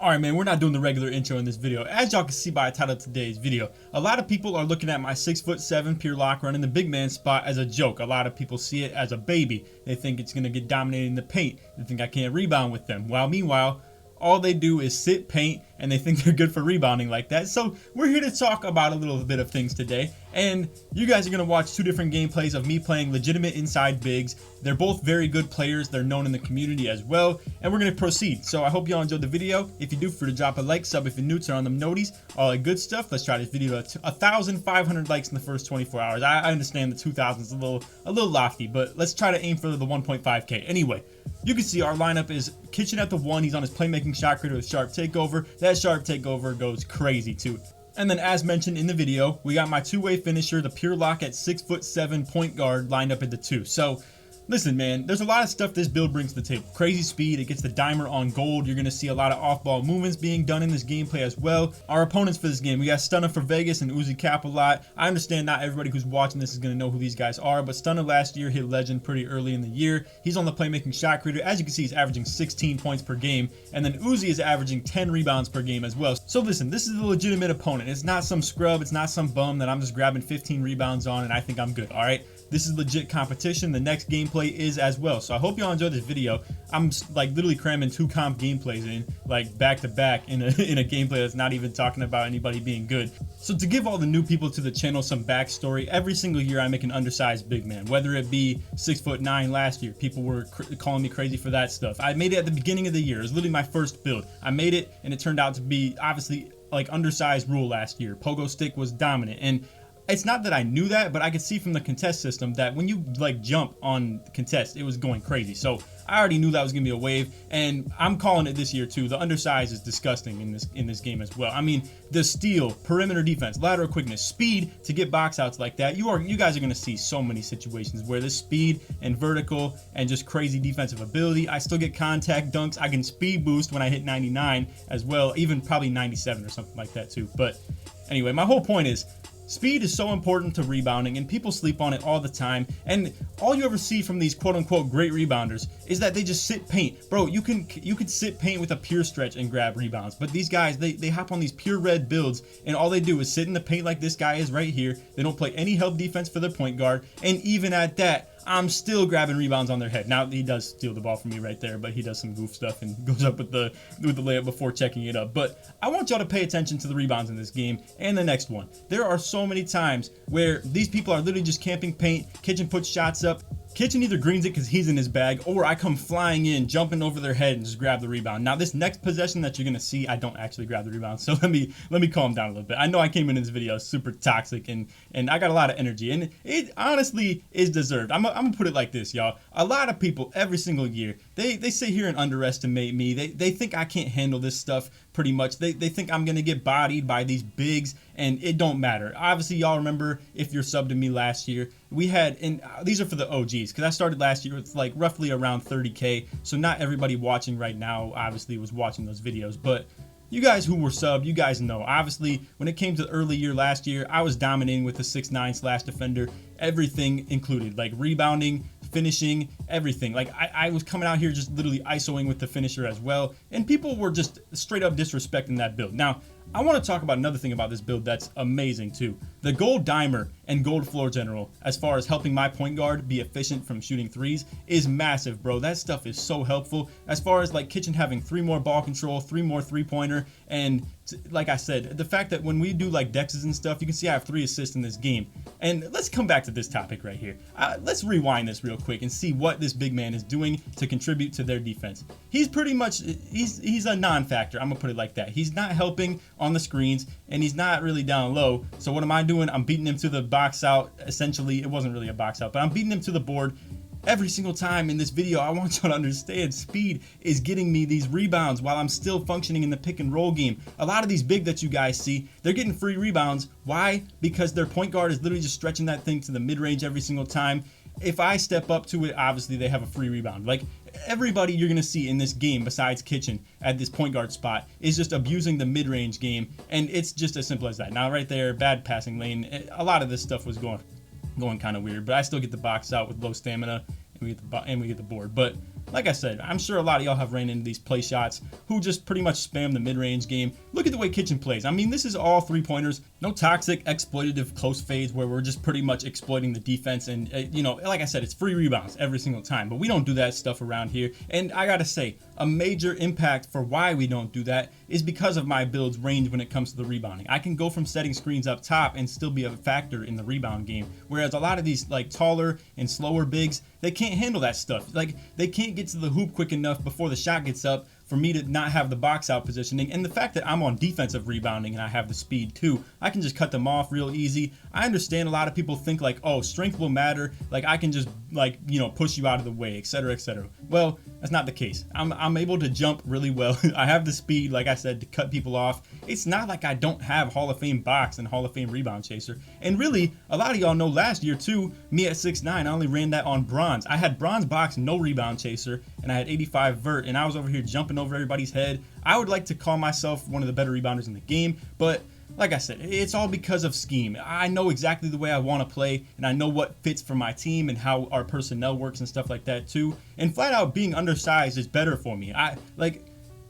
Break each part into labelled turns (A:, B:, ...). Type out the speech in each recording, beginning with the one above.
A: Alright man, we're not doing the regular intro in this video. As y'all can see by the title of today's video, a lot of people are looking at my 6'7" pure lock run in the big man spot as a joke. A lot of people see it as a baby. They think it's going to get dominated in the paint. They think I can't rebound with them. While meanwhile, all they do is sit, paint, and they think they're good for rebounding like that. So we're here to talk about a little bit of things today. And you guys are going to watch two different gameplays of me playing legitimate inside bigs. They're both very good players. They're known in the community as well. And we're going to proceed. So I hope y'all enjoyed the video. If you do, feel free to drop a like, sub if you're new, turn on them noties, all that good stuff. Let's try this video to 1,500 likes in the first 24 hours. I understand the 2,000 is a little lofty, but let's try to aim for the 1.5K. Anyway, you can see our lineup is Kitchen at the 1. He's on his playmaking shot creator with sharp takeover. That sharp takeover goes crazy too. And then as mentioned in the video, we got my two-way finisher, the pure lock at 6'7" point guard lined up at the 2. So listen man, there's a lot of stuff this build brings to the table. Crazy speed, it gets the dimer on gold. You're going to see a lot of off-ball movements being done in this gameplay as well. Our opponents for this game, we got Stunner for Vegas and Uzi Cap a lot. I understand not everybody who's watching this is going to know who these guys are, but Stunner last year hit legend pretty early in the year. He's on the playmaking shot creator. As you can see, he's averaging 16 points per game, and then Uzi is averaging 10 rebounds per game as well. So listen, this is a legitimate opponent. It's not some scrub, it's not some bum that I'm just grabbing 15 rebounds on and I think I'm good, alright? This is legit competition. The next gameplay is as well. So I hope y'all enjoyed this video. I'm like literally cramming 2 comp gameplays in like back to back in a gameplay that's not even talking about anybody being good. So to give all the new people to the channel some backstory, every single year I make an undersized big man, whether it be 6'9" last year. People were calling me crazy for that stuff. I made it at the beginning of the year. It was literally my first build. I made it and it turned out to be obviously like undersized rule last year. Pogo stick was dominant, and it's not that I knew that, but I could see from the contest system that when you like jump on contest, it was going crazy. So I already knew that was gonna be a wave, and I'm calling it this year too. The undersize is disgusting in this game as well. I mean, the steal, perimeter defense, lateral quickness, speed to get box outs like that. You guys are gonna see so many situations where this speed and vertical and just crazy defensive ability. I still get contact dunks. I can speed boost when I hit 99 as well, even probably 97 or something like that too. But anyway, my whole point is, speed is so important to rebounding, and people sleep on it all the time. And all you ever see from these quote-unquote great rebounders is that they just sit paint. Bro, you could sit paint with a pure stretch and grab rebounds, but these guys, they hop on these pure red builds, and all they do is sit in the paint like this guy is right here. They don't play any help defense for their point guard, and even at that, I'm still grabbing rebounds on their head. Now he does steal the ball from me right there, but he does some goof stuff and goes up with the layup before checking it up. But I want y'all to pay attention to the rebounds in this game and the next one. There are so many times where these people are literally just camping paint. Kitchen puts shots up. Kitchen either greens it because he's in his bag, or I come flying in, jumping over their head and just grab the rebound. Now this next possession that you're gonna see, I don't actually grab the rebound, so let me calm down a little bit. I know I came in this video super toxic and I got a lot of energy, and it honestly is deserved. I'm gonna put it like this, y'all. A lot of people every single year, they sit here and underestimate me. They think I can't handle this stuff pretty much. They think I'm gonna get bodied by these bigs, and it don't matter. Obviously y'all remember, if you're subbed to me last year, we had, and these are for the OGs, because I started last year with like roughly around 30K, so not everybody watching right now obviously was watching those videos, but you guys who were subbed, you guys know. Obviously, when it came to the early year last year, I was dominating with the 6'9" slash defender, everything included, like rebounding, finishing, everything. Like I was coming out here just literally ISOing with the finisher as well, and people were just straight up disrespecting that build. Now, I want to talk about another thing about this build that's amazing too. The gold dimer and gold floor general, as far as helping my point guard be efficient from shooting threes, is massive, bro. That stuff is so helpful. As far as like Kitchen having 3 more ball control, 3 more three-pointer, and like I said, the fact that when we do like dexes and stuff, you can see I have 3 assists in this game. And let's come back to this topic right here. Let's rewind this real quick and see what this big man is doing to contribute to their defense. He's pretty much, he's a non-factor. I'm gonna put it like that. He's not helping on the screens, and he's not really down low. So what am I doing? I'm beating him to the box out. Essentially, it wasn't really a box out, but I'm beating him to the board. Every single time in this video, I want y'all to understand, speed is getting me these rebounds while I'm still functioning in the pick and roll game. A lot of these big that you guys see, they're getting free rebounds. Why? Because their point guard is literally just stretching that thing to the mid-range every single time. If I step up to it, obviously they have a free rebound. Like everybody you're gonna see in this game besides Kitchen at this point guard spot is just abusing the mid-range game, and it's just as simple as that. Now right there, bad passing lane. A lot of this stuff was going kind of weird, but I still get the box out with low stamina, and we get the board. But like I said, I'm sure a lot of y'all have ran into these play shots who just pretty much spam the mid-range game. Look at the way Kitchen plays. I mean, this is all 3-pointers. No toxic, exploitative close fades where we're just pretty much exploiting the defense. And, you know, like I said, it's free rebounds every single time. But we don't do that stuff around here. And I gotta say, a major impact for why we don't do that is because of my build's range when it comes to the rebounding. I can go from setting screens up top and still be a factor in the rebound game. Whereas a lot of these like taller and slower bigs, they can't handle that stuff. Like they can't get to the hoop quick enough before the shot gets up for me to not have the box out positioning. And the fact that I'm on defensive rebounding and I have the speed too, I can just cut them off real easy. I understand a lot of people think like, oh, strength will matter. Like I can just like, you know, push you out of the way, etc., etc. Well, that's not the case. I'm able to jump really well. I have the speed, like I said, to cut people off. It's not like I don't have Hall of Fame box and Hall of Fame rebound chaser. And really, a lot of y'all know last year too, me at 6'9", I only ran that on bronze. I had bronze box, no rebound chaser, and I had 85 vert, and I was over here jumping over everybody's head. I would like to call myself one of the better rebounders in the game, but like I said, it's all because of scheme. I know exactly the way I want to play, and I know what fits for my team and how our personnel works and stuff like that too. And flat out being undersized is better for me.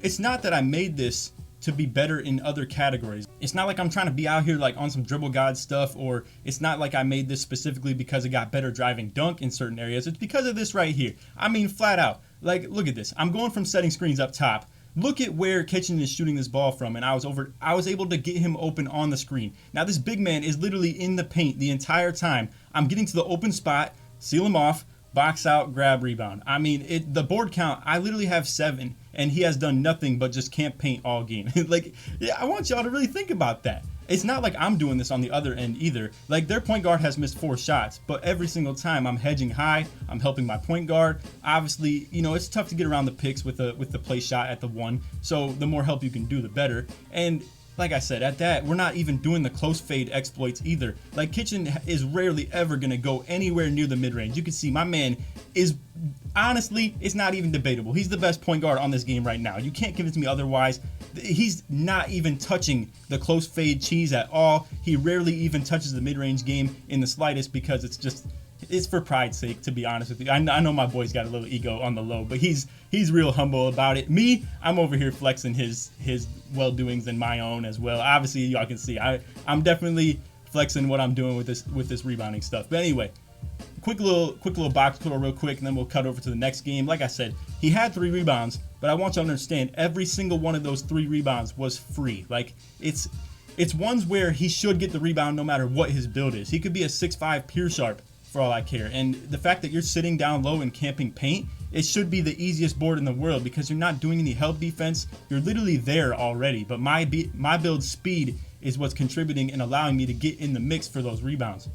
A: It's not that I made this to be better in other categories. It's not like I'm trying to be out here like on some dribble god stuff, or it's not like I made this specifically because it got better driving dunk in certain areas. It's because of this right here. I mean, flat out. Like, look at this. I'm going from setting screens up top. Look at where Kitchen is shooting this ball from, and I was able to get him open on the screen. Now this big man is literally in the paint the entire time. I'm getting to the open spot, seal him off, box out, grab, rebound. I mean, the board count, I literally have 7, and he has done nothing but just can't paint all game. Like, yeah, I want y'all to really think about that. It's not like I'm doing this on the other end either. Like, their point guard has missed 4 shots, but every single time I'm hedging high, I'm helping my point guard. Obviously, you know, it's tough to get around the picks with the play shot at the 1, so the more help you can do, the better. And like I said, at that, we're not even doing the close fade exploits either. Like, Kitchen is rarely ever going to go anywhere near the mid-range. You can see my man is, honestly, it's not even debatable. He's the best point guard on this game right now. You can't convince me otherwise. He's not even touching the close fade cheese at all. He rarely even touches the mid-range game in the slightest because it's for pride's sake, to be honest with you. I know my boy's got a little ego on the low, but he's real humble about it. Me, I'm over here flexing his well-doings and my own as well. Obviously, y'all can see I'm definitely flexing what I'm doing with this rebounding stuff. But anyway, quick little box score real quick, and then we'll cut over to the next game. Like I said, he had 3 rebounds, but I want y'all to understand every single one of those 3 rebounds was free. Like, it's ones where he should get the rebound no matter what his build is. He could be a 6'5" PLaYeR for all I care. And the fact that you're sitting down low and camping paint, it should be the easiest board in the world because you're not doing any help defense. You're literally there already. But my build speed is what's contributing and allowing me to get in the mix for those rebounds.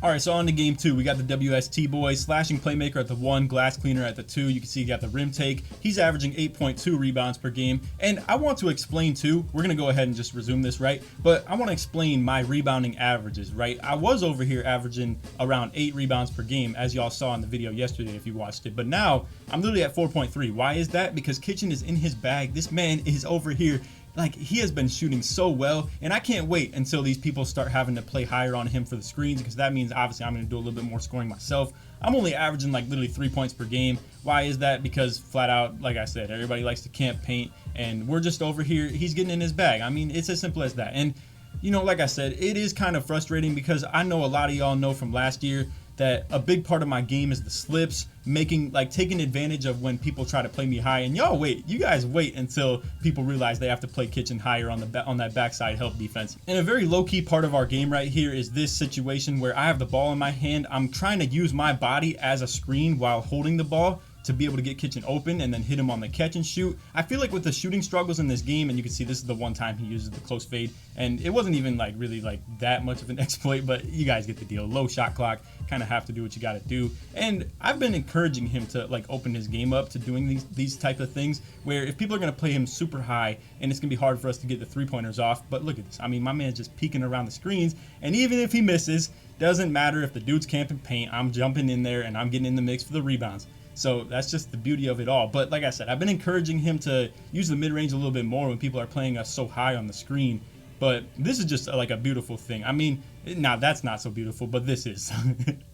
A: Alright, so on to game 2, we got the WST boys, slashing playmaker at the 1, glass cleaner at the 2. You can see he got the rim take. He's averaging 8.2 rebounds per game. And I want to explain too, we're going to go ahead and just resume this, right? But I want to explain my rebounding averages, right? I was over here averaging around 8 rebounds per game, as y'all saw in the video yesterday if you watched it. But now, I'm literally at 4.3. Why is that? Because Kitchen is in his bag. This man is over here. Like, he has been shooting so well, and I can't wait until these people start having to play higher on him for the screens, because that means obviously I'm going to do a little bit more scoring myself. I'm only averaging like literally 3 points per game. Why is that? Because flat out, like I said, everybody likes to camp paint, and we're just over here. He's getting in his bag. I mean, it's as simple as that. And, you know, like I said, it is kind of frustrating because I know a lot of y'all know from last year that a big part of my game is the slips, taking advantage of when people try to play me high. And you guys wait until people realize they have to play Kitchen higher on that backside help defense. And a very low-key part of our game right here is this situation where I have the ball in my hand. I'm trying to use my body as a screen while holding the ball to be able to get Kitchen open and then hit him on the catch and shoot. I feel like with the shooting struggles in this game, and you can see this is the one time he uses the close fade, and it wasn't even like really like that much of an exploit, but you guys get the deal. Low shot clock, kind of have to do what you got to do. And I've been encouraging him to like open his game up to doing these type of things where if people are going to play him super high, and it's going to be hard for us to get the 3-pointers off. But look at this. I mean, my man's just peeking around the screens, and even if he misses, doesn't matter if the dude's camping paint, I'm jumping in there and I'm getting in the mix for the rebounds. So that's just the beauty of it all. But like I said, I've been encouraging him to use the mid-range a little bit more when people are playing us so high on the screen. But this is just like a beautiful thing. I mean, now that's not so beautiful, but this is.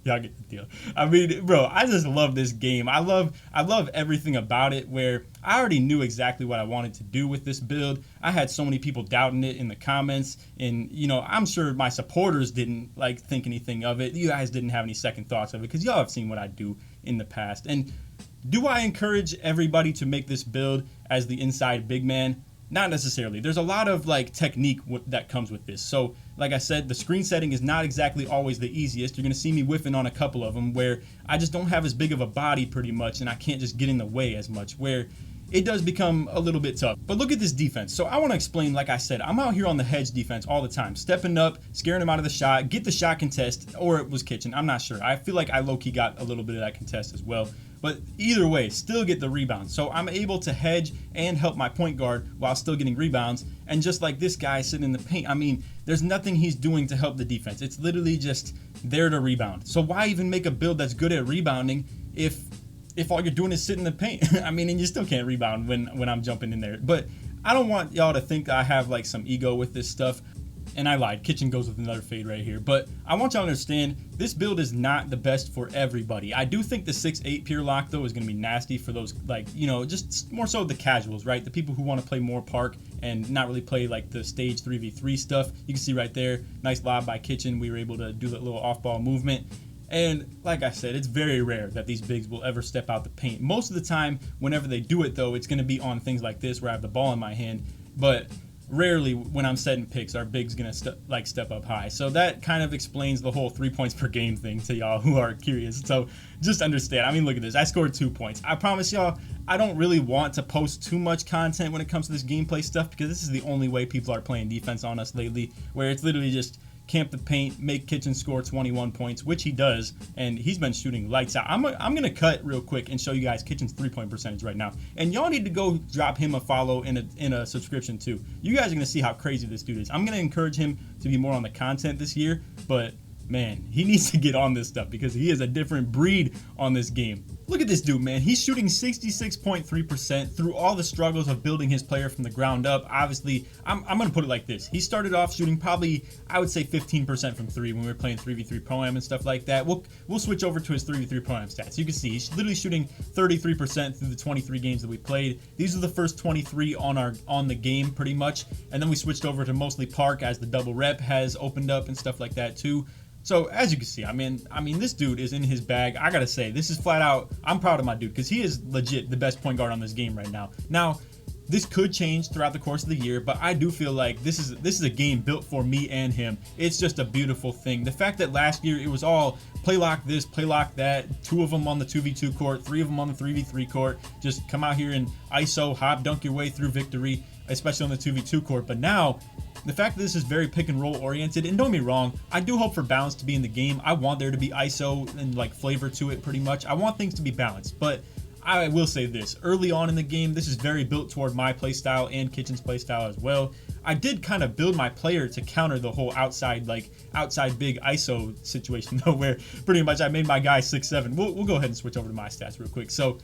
A: Y'all get the deal. I mean, bro, I just love this game. I love everything about it, where I already knew exactly what I wanted to do with this build. I had so many people doubting it in the comments, and you know, I'm sure my supporters didn't like think anything of it. You guys didn't have any second thoughts of it because y'all have seen what I do in the past. And do I encourage everybody to make this build as the inside big man? Not necessarily. There's a lot of like technique that comes with this. So like I said, the screen setting is not exactly always the easiest. You're going to see me whiffing on a couple of them where I just don't have as big of a body pretty much, and I can't just get in the way as much, where it does become a little bit tough. But look at this defense. So I want to explain, like I said, I'm out here on the hedge defense all the time, stepping up, scaring him out of the shot, get the shot contest, or it was kitchen. I'm not sure. I feel like I low-key got a little bit of that contest as well. But either way, still get the rebound. So I'm able to hedge and help my point guard while still getting rebounds. And just like this guy sitting in the paint, I mean, there's nothing he's doing to help the defense. It's literally just there to rebound. So why even make a build that's good at rebounding if all you're doing is sit in the paint? I mean, and you still can't rebound when I'm jumping in there. But I don't want y'all to think I have like some ego with this stuff. And I lied, kitchen goes with another fade right here. But I want y'all to understand, this build is not the best for everybody. I do think the 6'8" pure lock though is going to be nasty for those, like, you know, just more so the casuals, right? The people who want to play more park and not really play like the stage 3v3 stuff. You can see right there, nice lob by kitchen. We were able to do that little off-ball movement. And like I said, it's very rare that these bigs will ever step out the paint. Most of the time, whenever they do it though, it's going to be on things like this where I have the ball in my hand. But rarely when I'm setting picks, our big's gonna step up high. So that kind of explains the whole 3 points per game thing to y'all who are curious. So just understand. I mean, look at this. I scored 2 points. I promise y'all, I don't really want to post too much content when it comes to this gameplay stuff, because this is the only way people are playing defense on us lately, where it's literally just camp the paint, make kitchen score 21 points, which he does, and he's been shooting lights out. I'm gonna cut real quick and show you guys kitchen's 3-point percentage right now, and y'all need to go drop him a follow and a subscription too. You guys are gonna see how crazy this dude is. I'm gonna encourage him to be more on the content this year, but man, he needs to get on this stuff because he is a different breed on this game. Look at this dude, man. He's shooting 66.3% through all the struggles of building his player from the ground up. Obviously, I'm going to put it like this. He started off shooting probably, I would say 15% from 3 when we were playing 3v3 Pro-Am and stuff like that. We'll switch over to his 3v3 Pro-Am stats. You can see he's literally shooting 33% through the 23 games that we played. These are the first 23 on the game pretty much. And then we switched over to mostly park as the double rep has opened up and stuff like that too. So as you can see, I mean, this dude is in his bag. I gotta say, this is flat out, I'm proud of my dude because he is legit the best point guard on this game right now. Now, this could change throughout the course of the year, but I do feel like this is a game built for me and him. It's just a beautiful thing. The fact that last year it was all play lock this, play lock that, 2 of them on the 2v2 court, 3 of them on the 3v3 court, just come out here and ISO, hop, dunk your way through victory, especially on the 2v2 court. But now, the fact that this is very pick and roll oriented, and don't get me wrong, I do hope for balance to be in the game. I want there to be ISO and like flavor to it pretty much. I want things to be balanced, but I will say this, early on in the game, this is very built toward my playstyle and kitchen's playstyle as well. I did kind of build my player to counter the whole outside big ISO situation though, where pretty much I made my guy 6'7". We'll go ahead and switch over to my stats real quick. So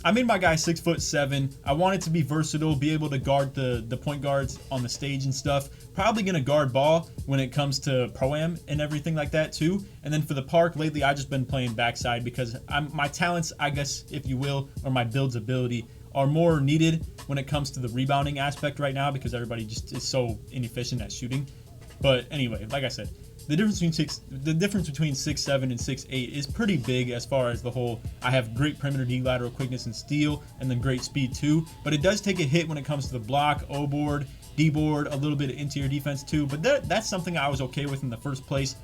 A: I made my guy 6'7". I wanted to be versatile, be able to guard the point guards on the stage and stuff. Probably gonna guard ball when it comes to Pro-Am and everything like that too. And then for the park, lately I've just been playing backside because my talents, I guess, if you will, or my build's ability are more needed when it comes to the rebounding aspect right now because everybody just is so inefficient at shooting. But anyway, like I said, the difference between 6'7" and 6'8" is pretty big as far as the whole, I have great perimeter D lateral quickness and steal, and then great speed too, but it does take a hit when it comes to the block, O-board, D-board, a little bit of interior defense too, but that's something I was okay with in the first place.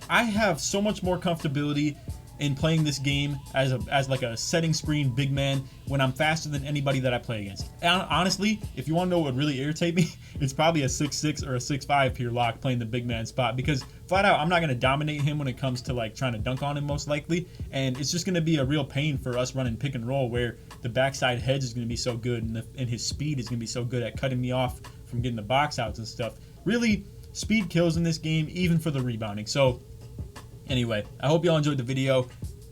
A: I have so much more comfortability in playing this game as like a setting screen big man when I'm faster than anybody that I play against. And honestly, if you want to know what would really irritate me, it's probably a 6'6" or a 6'5" pure lock playing the big man spot, because flat out I'm not going to dominate him when it comes to like trying to dunk on him most likely, and it's just going to be a real pain for us running pick and roll where the backside hedge is going to be so good and his speed is going to be so good at cutting me off from getting the box outs and stuff. Really, speed kills in this game, even for the rebounding. So anyway, I hope y'all enjoyed the video.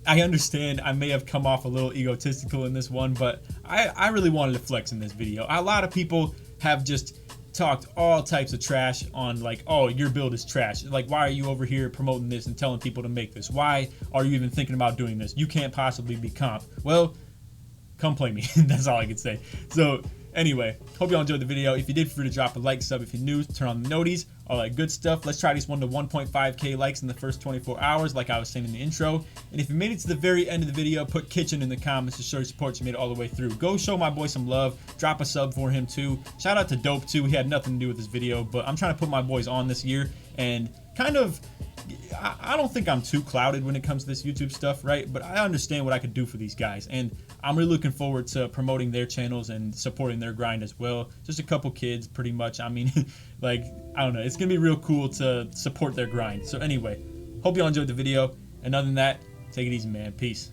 A: I understand I may have come off a little egotistical in this one, but I really wanted to flex in this video. A lot of people have just talked all types of trash on like, oh, your build is trash. Like, why are you over here promoting this and telling people to make this? Why are you even thinking about doing this? You can't possibly be comp. Well, come play me. That's all I can say. So anyway, hope y'all enjoyed the video. If you did, feel free to drop a like, sub if you're new, turn on the noties, all that good stuff. Let's try these 1 to 1.5k likes in the first 24 hours, like I was saying in the intro. And if you made it to the very end of the video, put kitchen in the comments to show your support. You made it all the way through. Go show my boy some love. Drop a sub for him too. Shout out to Dope too. He had nothing to do with this video, but I'm trying to put my boys on this year and kind of, I don't think I'm too clouded when it comes to this YouTube stuff, right? But I understand what I could do for these guys, and I'm really looking forward to promoting their channels and supporting their grind as well. Just a couple kids, pretty much. I mean, like, I don't know. It's gonna be real cool to support their grind. So anyway, hope y'all enjoyed the video. And other than that, take it easy, man. Peace.